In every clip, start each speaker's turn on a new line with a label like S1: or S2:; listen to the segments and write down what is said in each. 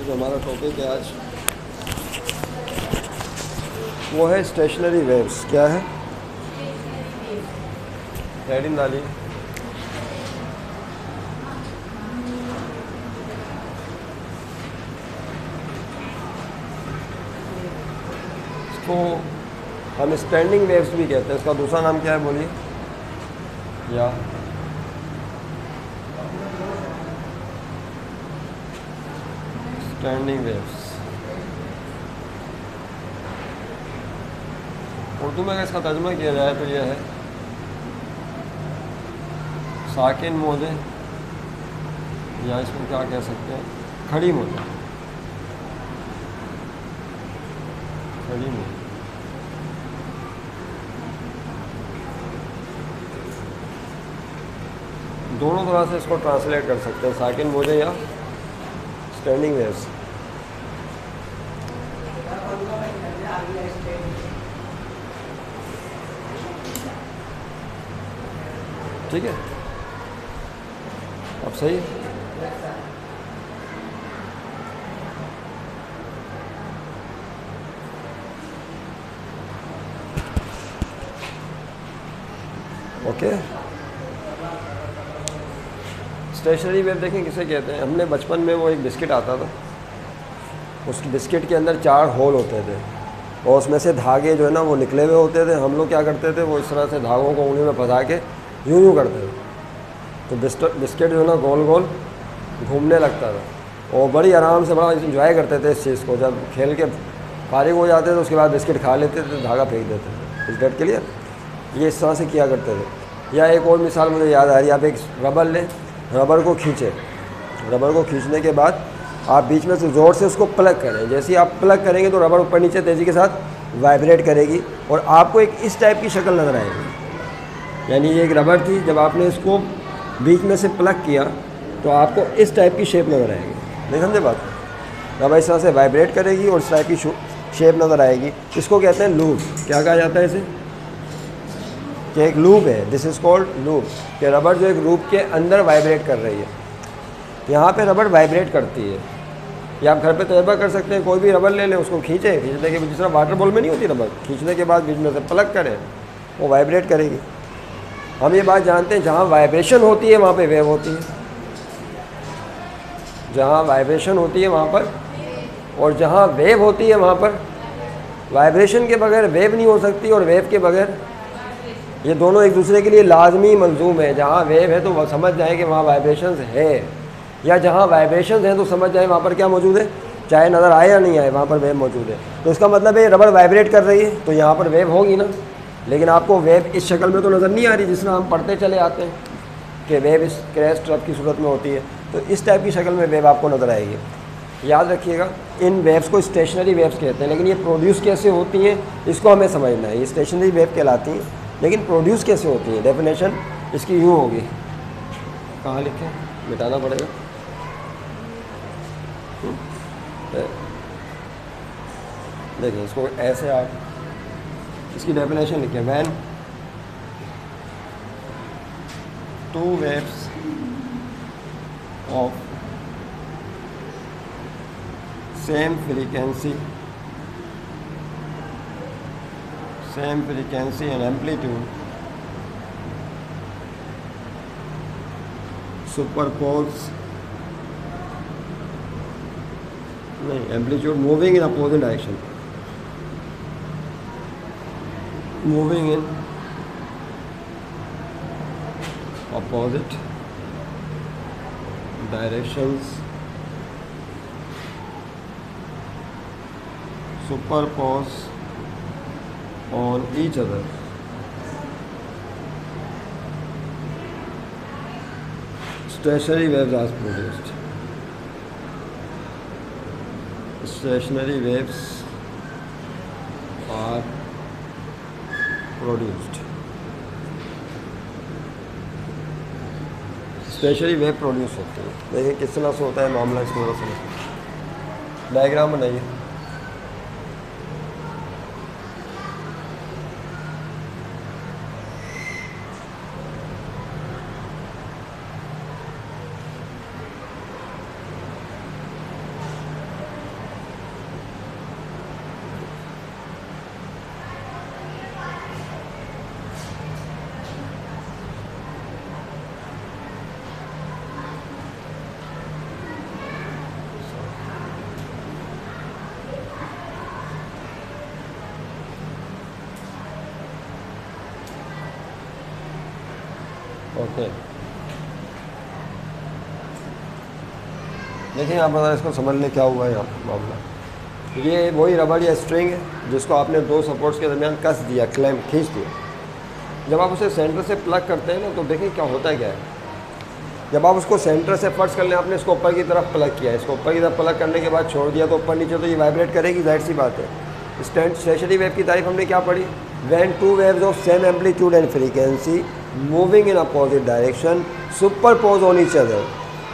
S1: जो हमारा टॉपिक है आज वो है स्टेशनरी वेव्स। क्या है? हेडिंग डालिए। इसको हम स्टैंडिंग वेव्स भी कहते हैं। इसका दूसरा नाम क्या है बोलिए? या स्टैंडिंग वेव्स। उर्दू में अगर इसका तर्जुमा किया जाए तो यह है साकिन मौजे, या इसको क्या कह सकते हैं, खड़ी मौजे। खड़ी मौजे दोनों तरह से इसको ट्रांसलेट कर सकते हैं, साकिन मौजे या स्टैंडिंग वेव्स। ठीक है, अब सही है। ओके, स्टेशनरी वेव देखें किसे कहते हैं। हमने बचपन में वो एक बिस्किट आता था, उस बिस्किट के अंदर 4 होल होते थे और उसमें से धागे जो है ना वो निकले हुए होते थे। हम लोग क्या करते थे, वो इस तरह से धागों को उंगली में फंसा के यूं यूं करते थे, तो बिस्किट जो है ना गोल गोल घूमने लगता था और बड़ी आराम से बड़ा इंजॉय करते थे इस चीज़ को। जब खेल के फारिग हो जाते थे उसके बाद बिस्किट खा लेते थे, धागा फेंक देते थे। इस डेट के लिए ये इस तरह से किया करते थे। या एक और मिसाल मुझे याद आ रही है, आप एक रबर लें, रबर को खींचे, रबर को खींचने के बाद आप बीच में से ज़ोर से उसको प्लग करें। जैसे ही आप प्लग करेंगे तो रबर ऊपर नीचे तेज़ी के साथ वाइब्रेट करेगी और आपको एक इस टाइप की शक्ल नज़र आएगी। यानी ये एक रबर थी, जब आपने इसको बीच में से प्लग किया तो आपको इस टाइप की शेप नज़र आएगी। नहीं समझे बात? रबर इस तरह से वाइब्रेट करेगी और इस टाइप की शेप नज़र आएगी। इसको कहते हैं लूप। क्या कहा जाता है इसे? कि एक लूप है, दिस इज़ कॉल्ड लूप। कि रबर जो एक लूप के अंदर वाइब्रेट कर रही है। यहाँ पे रबर वाइब्रेट करती है। या आप घर पे तजुर्बा कर सकते हैं, कोई भी रबर ले लें, उसको खींचे, खींचने के जिस तरह वाटर बॉल में नहीं होती रबर, खींचने के बाद बीच में से प्लग करें, वो वाइब्रेट करेगी। हम ये बात जानते हैं, जहाँ वाइब्रेशन होती है वहाँ पे वेव होती है। जहाँ वाइब्रेशन होती है वहाँ पर, और जहाँ वेव होती है वहाँ पर वाइब्रेशन के बगैर वेव नहीं हो सकती, और वेव के बगैर, ये दोनों एक दूसरे के लिए लाजमी मलजूम है। जहाँ वेव है तो वह समझ जाए कि वहाँ वाइब्रेशंस है, या जहाँ वाइब्रेशंस हैं तो समझ जाए वहाँ पर क्या मौजूद है, चाहे नज़र आए या नहीं आए वहाँ पर वेव मौजूद है। तो इसका मतलब है रबर वाइब्रेट कर रही है तो यहाँ पर वेव होगी ना। लेकिन आपको वेव इस शक्ल में तो नज़र नहीं आ रही जिस तरह हम पढ़ते चले आते हैं कि वेव इस क्रैश ट्रप की सूरत में होती है। तो इस टाइप की शक्ल में वेव आपको नज़र आएगी। याद रखिएगा, इन वेव्स को स्टेशनरी वेव्स कहते हैं। लेकिन ये प्रोड्यूस कैसे होती हैं इसको हमें समझना है। ये स्टेशनरी वेव कहलाती हैं, लेकिन प्रोड्यूस कैसे होती है, डेफिनेशन इसकी यूँ होगी। कहाँ लिखे? मिटाना पड़ेगा। देखिए इसको ऐसे आप इसकी डेफिनेशन लिखें, when 2 waves of same frequency and amplitude superpose, नहीं, amplitude moving in opposite direction, moving in opposite directions, superpose on each other, stationary waves are produced. Stationary waves are produced. Specially wave produce होती है। देखिए किस तरह से होता है मामला, इसको समझिए। डायग्राम बनाइए। ओके, देखिए यहाँ पर इसको समझ लें क्या हुआ है यहाँ पर मामला। ये वही रबड़ या स्ट्रिंग है जिसको आपने दो सपोर्ट्स के दरमियान कस दिया, क्लैम्प खींच दिया। जब आप उसे सेंटर से प्लग करते हैं ना तो देखिए क्या होता है क्या है। जब आप उसको सेंटर से फर्स्ट कर लें, आपने इसको ऊपर की तरफ प्लग किया, इसको ऊपर की तरफ प्लग करने के बाद छोड़ दिया तो ऊपर नीचे तो ये वाइब्रेट करेगी, जाहिर सी बात है। स्टेशनरी वेव की तारीफ हमने क्या पढ़ी, when two waves of same amplitude and frequency moving in opposite direction superpose on each other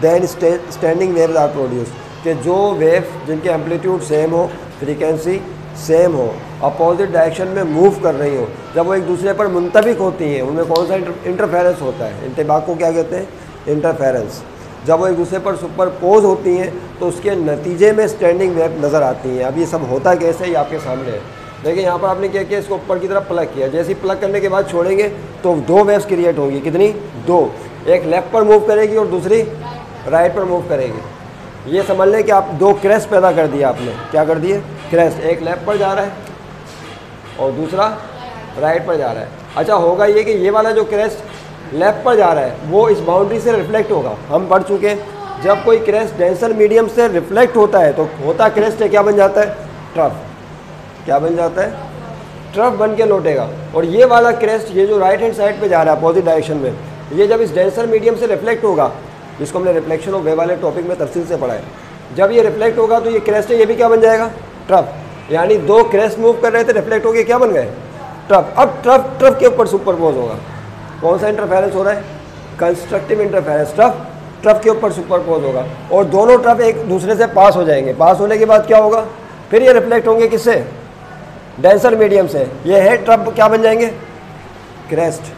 S1: then standing waves are produced. कि जो वेव जिनके एम्पलीट्यूड सेम हो, फ्रीक्वेंसी सेम हो, अपोजिट डायरेक्शन में मूव कर रही हो, जब वो एक दूसरे पर मुंतबिक होती हैं, उनमें कौन सा इंटरफेरेंस होता है, इंतबाक को क्या कहते हैं, इंटरफेरेंस। जब वो एक दूसरे पर सुपरपोज होती हैं तो उसके नतीजे में स्टैंडिंग वेव नज़र आती हैं। अब ये सब होता कैसे, ये आपके सामने है। देखिए यहाँ पर आपने क्या किया, इसको ऊपर की तरफ प्लग किया, जैसे ही प्लग करने के बाद छोड़ेंगे तो दो वेव्स क्रिएट होंगी। कितनी, दो, एक लेफ्ट पर मूव करेगी और दूसरी राइट पर मूव करेगी। ये समझ लें कि आप दो क्रेस्ट पैदा कर दिया आपने, क्या कर दिए, क्रेस्ट, एक लेफ्ट पर जा रहा है और दूसरा राइट पर जा रहा है। अच्छा, होगा ये कि ये वाला जो क्रेस्ट लेफ्ट पर जा रहा है वो इस बाउंड्री से रिफ्लेक्ट होगा। हम पढ़ चुके हैं जब कोई क्रेस्ट डेंसर मीडियम से रिफ्लेक्ट होता है तो होता क्रेस्ट है, क्या बन जाता है, ट्रफ। क्या बन जाता है, ट्रफ बन के लौटेगा। और ये वाला क्रेस्ट, ये जो राइट हैंड साइड पे जा रहा है अपोजिट डायरेक्शन में, ये जब इस डेंसर मीडियम से रिफ्लेक्ट होगा, जिसको हमने रिफ्लेक्शन ऑफ वेव वाले टॉपिक में तफसील से पढ़ा है, जब ये रिफ्लेक्ट होगा तो ये क्रेस्ट है, ये भी क्या बन जाएगा, ट्रफ। यानी दो क्रेस्ट मूव कर रहे थे, रिफ्लेक्ट हो गए, क्या बन गए, ट्रफ। अब ट्रफ के ऊपर सुपरपोज होगा। कौन सा इंटरफेरेंस हो रहा है, कंस्ट्रक्टिव इंटरफेरेंस। ट्रफ के ऊपर सुपरपोज होगा और दोनों ट्रफ एक दूसरे से पास हो जाएंगे। पास होने के बाद क्या होगा, फिर ये रिफ्लेक्ट होंगे किससे, डेंसर मीडियम से। ये है ट्रफ, क्या बन जाएंगे, क्रेस्ट।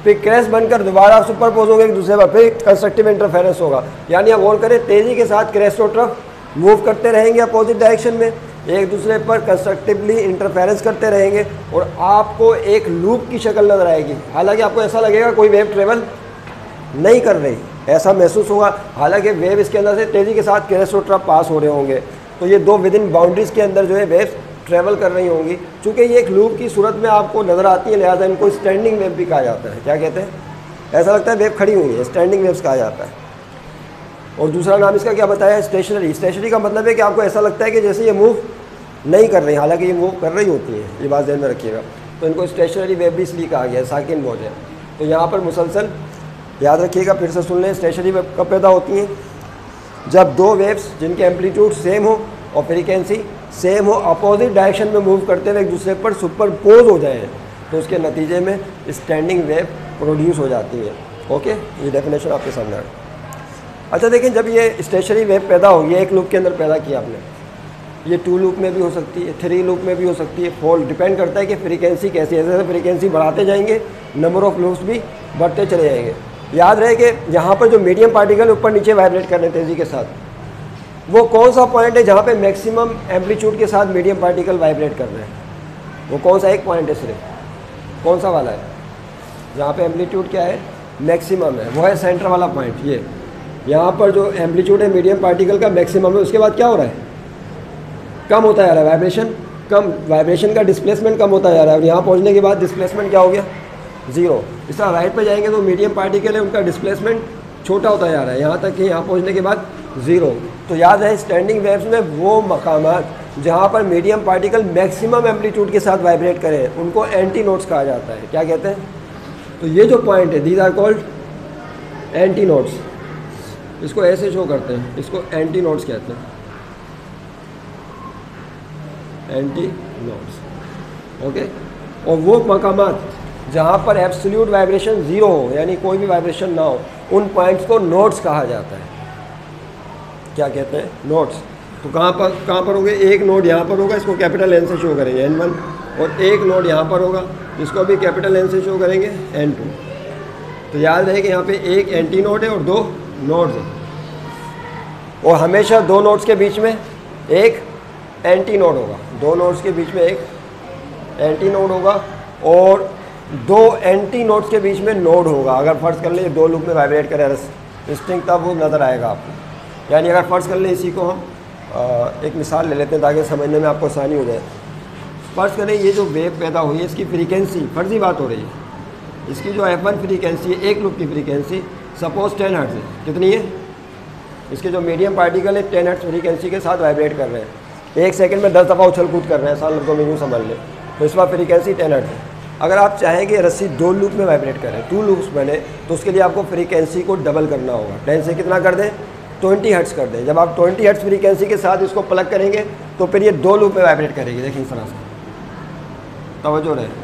S1: फिर क्रेस्ट बनकर दोबारा सुपरपोज होंगे एक दूसरे पर, फिर कंस्ट्रक्टिव इंटरफेरेंस होगा। यानी आप गौर करें, तेज़ी के साथ क्रेस्ट और ट्रफ मूव करते रहेंगे अपोजिट डायरेक्शन में, एक दूसरे पर कंस्ट्रक्टिवली इंटरफेरेंस करते रहेंगे और आपको एक लूप की शक्ल नजर आएगी। हालांकि आपको ऐसा लगेगा कोई वेव ट्रेवल नहीं कर रही, ऐसा महसूस होगा, हालांकि वेव इसके अंदर से तेज़ी के साथ क्रेस्ट और ट्रफ पास हो रहे होंगे। तो ये दो विद इन बाउंड्रीज के अंदर जो है वेव्स ट्रैवल कर रही होंगी। चूँकि ये एक लूप की सूरत में आपको नज़र आती है, लिहाजा इनको स्टैंडिंग वेव भी कहा जाता है। क्या कहते हैं, ऐसा लगता है वेव खड़ी हुई है, स्टैंडिंग वेव्स कहा जाता है। और दूसरा नाम इसका क्या बताया, स्टेशनरी। स्टेशनरी का मतलब है कि आपको ऐसा लगता है कि जैसे ये मूव नहीं कर रही, हालांकि ये मूव कर रही होती है, ये बात ध्यान में रखिएगा। तो इनको स्टेशनरी वेव भी इसलिए कहा गया है, साकिन मोड है। तो यहाँ पर मुसलसल याद रखिएगा, फिर से सुन लें, स्टेशनरी वेव कब पैदा होती हैं, जब दो वेव्स जिनके एम्पलीट्यूड सेम हो और फ्रीक्वेंसी सेम हो, अपोजिट डायरेक्शन में मूव करते हुए एक दूसरे पर सुपरपोज हो जाए, तो उसके नतीजे में स्टैंडिंग वेव प्रोड्यूस हो जाती है। ओके, ये डेफिनेशन आपके सामने है। अच्छा देखिए, जब ये स्टेशनरी वेव पैदा होगी, एक लूप के अंदर पैदा किया आपने, ये 2 लूप में भी हो सकती है, 3 लूप में भी हो सकती है, 4, डिपेंड करता है कि फ्रीक्वेंसी कैसी है। जैसे फ्रीक्वेंसी बढ़ाते जाएंगे, नंबर ऑफ लूप्स भी बढ़ते चले जाएंगे। याद रहे कि यहाँ पर जो मीडियम पार्टिकल ऊपर नीचे वाइब्रेट कर रहे हैं तेज़ी के साथ, वो कौन सा पॉइंट है जहाँ पे मैक्सिमम एम्पलीट्यूड के साथ मीडियम पार्टिकल वाइब्रेट कर रहे हैं, वो कौन सा एक पॉइंट है सिर्फ, कौन सा वाला है, जहाँ पे एम्पलीट्यूड क्या है, मैक्सिमम है, वो है सेंटर वाला पॉइंट। ये यहाँ पर जो एम्पलीट्यूड है मीडियम पार्टिकल का मैक्सिमम है, उसके बाद क्या हो रहा है, कम होता जा रहा है वाइब्रेशन, कम वाइब्रेशन का डिस्प्लेसमेंट कम होता जा रहा है। और यहाँ पहुँचने के बाद डिस्प्लेसमेंट क्या हो गया, 0। इस तरह राइट पर जाएंगे तो मीडियम पार्टिकल है, उनका डिस्प्लेसमेंट छोटा होता जा रहा है, यहाँ तक कि यहाँ पहुँचने के बाद 0। तो याद है, स्टैंडिंग वेव्स में वो मकामात जहाँ पर मीडियम पार्टिकल मैक्सिमम एम्पलीट्यूड के साथ वाइब्रेट करें, उनको एंटी नोड्स कहा जाता है। क्या कहते हैं, तो ये जो पॉइंट है, these are called antinodes. इसको ऐसे शो करते हैं, इसको एंटी नोड्स कहते हैं, एंटी नोड्स। ओके, और वो मकामात जहाँ पर एब्सोल्यूट वाइब्रेशन 0 हो, यानी कोई भी वाइब्रेशन ना हो, उन पॉइंट्स को नोड्स कहा जाता है। क्या कहते हैं, नोड्स। तो कहाँ पर होंगे, एक नोड यहाँ पर होगा, इसको कैपिटल N से शो करेंगे N1, और एक नोड यहाँ पर होगा जिसको भी कैपिटल N से शो करेंगे N2। तो याद रहे कि यहाँ पे एक एंटी नोड है और 2 नोड्स हैं, और हमेशा 2 नोड्स के बीच में एक एंटी नोड होगा, 2 नोड्स के बीच में एक एंटी नोड होगा और 2 एंटी नोड्स के बीच में नोड होगा। अगर फर्ज कर लें 2 लूप में वाइब्रेट करे स्ट्रिंग, तब वो नज़र आएगा आपको। यानी अगर फ़र्ज़ कर लें, इसी को हम एक मिसाल ले लेते हैं ताकि समझने में आपको आसानी हो जाए। फ़र्ज़ करें ये जो वेव पैदा हुई है, इसकी फ्रीक्वेंसी, फ़र्ज़ी बात हो रही है, इसकी जो F1 फ्रीक्वेंसी है, एक लूप की फ्रीक्वेंसी सपोज 10 हर्ट्ज है, कितनी है? इसके जो मीडियम पार्टिकल है 10 हर्ट्ज फ्रीक्वेंसी के साथ वाइब्रेट कर रहे हैं, 1 सेकंड में 10 दफ़ा उछल कूद कर रहे हैं, साल लफ्ज़ों में यूँ समझ लें, तो इस बार फ्रीक्वेंसी 10 हर्ट्ज है। अगर आप चाहें कि रस्सी 2 लूप में वाइब्रेट करें, 2 लूप्स बने, तो उसके लिए आपको फ्रीक्वेंसी को डबल करना होगा। 10 से कितना कर दें? 20 हर्ट्ज कर दें। जब आप 20 हर्ट्ज फ्रीक्वेंसी के साथ इसको प्लग करेंगे तो फिर ये 2 लूप में वाइब्रेट करेगी। देखिए इस तरह से, तवज्जो रहे।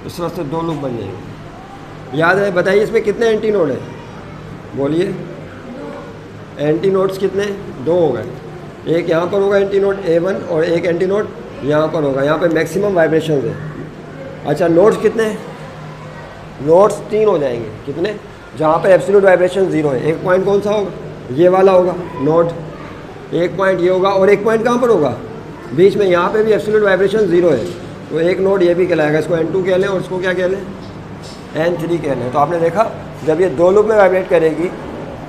S1: इस तरह से 2 लूप बन जाएंगे। याद है, बताइए इसमें कितने एंटी नोड हैं? बोलिए। एंटी नोड्स कितने? 2 हो गए। एक यहाँ पर होगा एंटी नोड A1 और एक एंटी नोड यहाँ पर होगा। यहाँ पे मैक्सिमम वाइब्रेशन है। अच्छा, नोड्स कितने? नोड्स 3 हो जाएंगे। कितने? जहाँ पे एब्सोल्यूट वाइब्रेशन 0 है। एक पॉइंट कौन सा होगा? ये वाला होगा नोड। एक पॉइंट ये होगा और एक पॉइंट कहाँ पर होगा? बीच में। यहाँ पे भी एब्सोल्यूट वाइब्रेशन 0 है, तो एक नोड ये भी कहलाएगा। इसको N2 कह लें और इसको क्या कह लें? N3 कह लें। तो आपने देखा, जब ये 2 लूप में वाइब्रेट करेगी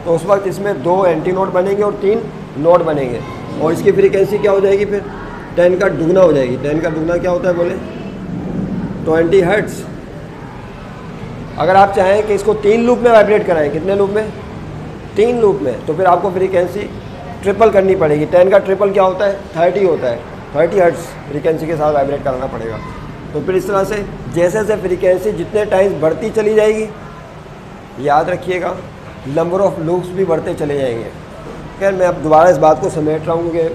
S1: तो उस वक्त इसमें 2 एंटी नोड बनेंगे और 3 नोड बनेंगे, और इसकी फ्रीक्वेंसी क्या हो जाएगी? फिर 10 का दुगना हो जाएगी। 10 का दुगना क्या होता है? बोले 20 हर्ट्ज। अगर आप चाहें कि इसको 3 लूप में वाइब्रेट कराएं, कितने लूप में? 3 लूप में, तो फिर आपको फ्रीक्वेंसी ट्रिपल करनी पड़ेगी। 10 का ट्रिपल क्या होता है? 30 होता है। 30 हर्ट्ज फ्रीक्वेंसी के साथ वाइब्रेट कराना पड़ेगा। तो फिर इस तरह से जैसे जैसे फ्रीक्वेंसी जितने टाइम्स बढ़ती चली जाएगी, याद रखिएगा नंबर ऑफ़ लूप्स भी बढ़ते चले जाएंगे। खैर, मैं अब दोबारा इस बात को समेट रहा हूँ क्योंकि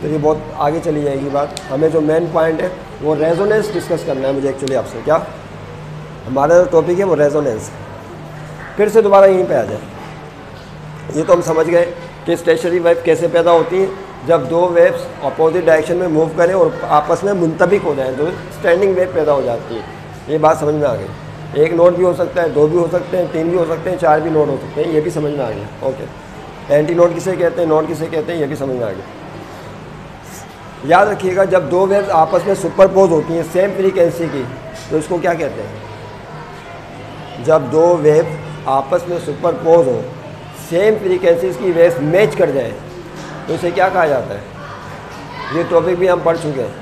S1: तो ये बहुत आगे चली जाएगी बात। हमें जो मेन पॉइंट है वो रेजोनेंस डिस्कस करना है मुझे एक्चुअली आपसे। क्या हमारा जो टॉपिक है वो रेजोनेंस। फिर से दोबारा यहीं पे आ जाए। ये तो हम समझ गए कि स्टेशनरी वेव कैसे पैदा होती है, जब 2 वेव्स अपोजिट डायरेक्शन में मूव करें और आपस में मुंतबिक हो जाएं तो स्टैंडिंग वेव पैदा हो जाती है। ये बात समझ में आ गई। एक नोड भी हो सकता है, 2 भी हो सकते हैं, 3 भी हो सकते हैं, 4 भी नोड हो सकते हैं, ये भी समझ में आ गया। ओके, एंटी नोड किसे कहते हैं, नोड किसे कहते हैं, ये भी समझ में आ गया। याद रखिएगा, जब 2 वेव्स आपस में सुपरपोज होती हैं सेम फ्रीक्वेंसी की, तो इसको क्या कहते हैं? जब 2 वेव आपस में सुपरपोज हो, सेम फ्रीक्वेंसीज की वेव्स मैच कर जाए, तो इसे क्या कहा जाता है? ये टॉपिक भी हम पढ़ चुके हैं।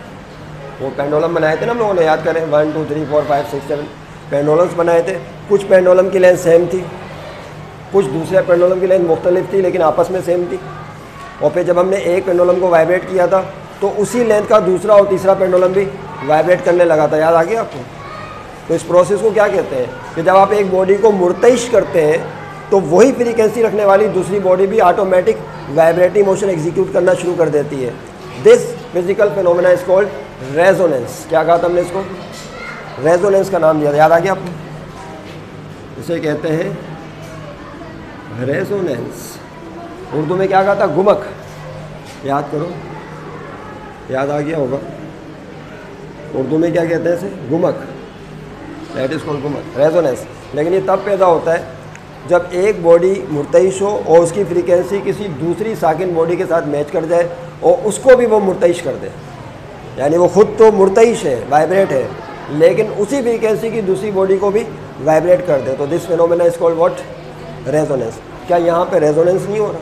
S1: वो पेंडुलम बनाए थे ना हम लोगों ने, याद करें। 1 2 3 4 5 6 7 पेंडुलम्स बनाए थे। कुछ पेंडुलम की लेंथ सेम थी, कुछ दूसरे पेंडुलम की लेंथ मुख्तलिफ थी, लेकिन आपस में सेम थी। और फिर जब हमने एक पेंडुलम को वाइब्रेट किया था तो उसी लेंथ का दूसरा और तीसरा पेंडुलम भी वाइब्रेट करने लगा था। याद आ गया आपको? तो इस प्रोसेस को क्या कहते हैं कि जब आप एक बॉडी को मुर्तइश करते हैं तो वही फ्रीक्वेंसी रखने वाली दूसरी बॉडी भी ऑटोमेटिक वाइब्रेटिंग मोशन एग्जीक्यूट करना शुरू कर देती है। This physical phenomena is called resonance. क्या कहा था हमने इसको? रेजोनेंस का नाम दिया था। याद आ गया आपको? इसे कहते हैं रेजोनेंस। उर्दू में क्या कहा था? गुमक। याद करो, याद आ गया होगा। उर्दू में क्या कहते हैं इसे? गुमक। दैट इज कॉल्ड गुमक, रेजोनेंस। लेकिन ये तब पैदा होता है जब एक बॉडी मुर्तइश हो और उसकी फ्रीक्वेंसी किसी दूसरी साकिन बॉडी के साथ मैच कर जाए और उसको भी वो मुर्तइश कर दे। यानी वो खुद तो मुर्तइश है, वाइब्रेट है, लेकिन उसी फ्रीक्वेंसी की दूसरी बॉडी को भी वाइब्रेट कर दे। तो this phenomena is called what? Resonance. क्या यहाँ पे रेजोनेंस नहीं हो रहा?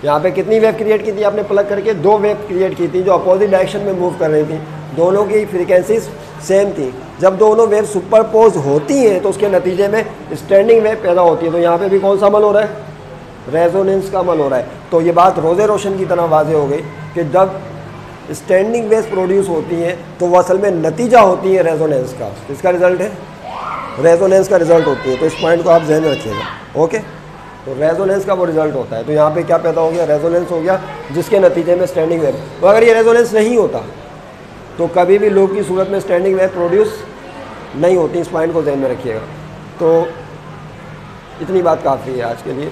S1: यहाँ पे कितनी वेव क्रिएट की थी आपने प्लग करके? 2 वेव क्रिएट की थी जो अपोजिट डायरेक्शन में मूव कर रही थी। दोनों की फ्रीक्वेंसीज सेम थी। जब दोनों वेव सुपरपोज होती हैं तो उसके नतीजे में स्टैंडिंग वेव पैदा होती है। तो यहाँ पे भी कौन सा अमल हो रहा है? रेजोनेंस का अमल हो रहा है। तो ये बात रोज़े रोशन की तरह वाज़ेह हो गई कि जब स्टैंडिंग वेव्स प्रोड्यूस होती हैं तो वो असल में नतीजा होती है रेजोनेंस का। इसका रिजल्ट है रेजोनेंस का रिजल्ट होती है। तो इस पॉइंट को आप ध्यान में रखिएगा। ओके, तो रेजोनेंस का वो रिजल्ट होता है। तो यहाँ पे क्या पैदा हो गया? रेजोनेंस हो गया, जिसके नतीजे में स्टैंडिंग वेव। तो अगर ये रेजोनेंस नहीं होता तो कभी भी लूप की सूरत में स्टैंडिंग वेव प्रोड्यूस नहीं होती। इस पॉइंट को ध्यान में रखिएगा। तो इतनी बात काफ़ी है आज के लिए।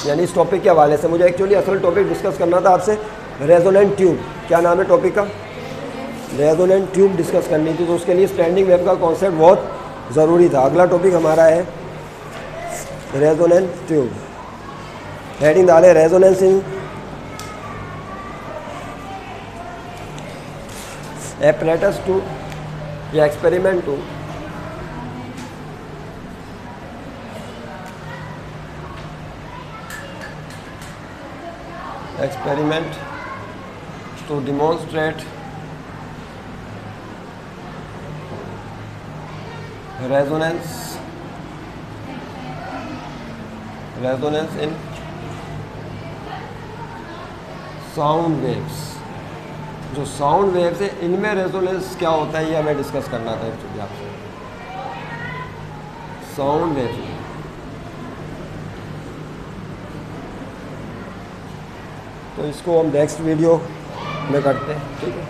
S1: यानी इस टॉपिक के हवाले से मुझे एक्चुअली असल टॉपिक डिस्कस करना था आपसे, रेजोनेंट ट्यूब। क्या नाम है टॉपिक का? रेजोनेंट ट्यूब डिस्कस करनी थी। तो उसके लिए स्टैंडिंग वेव का कॉन्सेप्ट बहुत ज़रूरी था। अगला टॉपिक हमारा है रेजोनेंट ट्यूब। हेडिंग डाले रेजोनेंस इन एपरेटस 2 या experiment 2 experiment to demonstrate resonance in sound waves. जो साउंड वेव्स है इनमें रेजोनेंस क्या होता है ये हमें डिस्कस करना था एक्चुअली आपसे। साउंड वेव्स तो इसको हम नेक्स्ट वीडियो में करते हैं, ठीक है।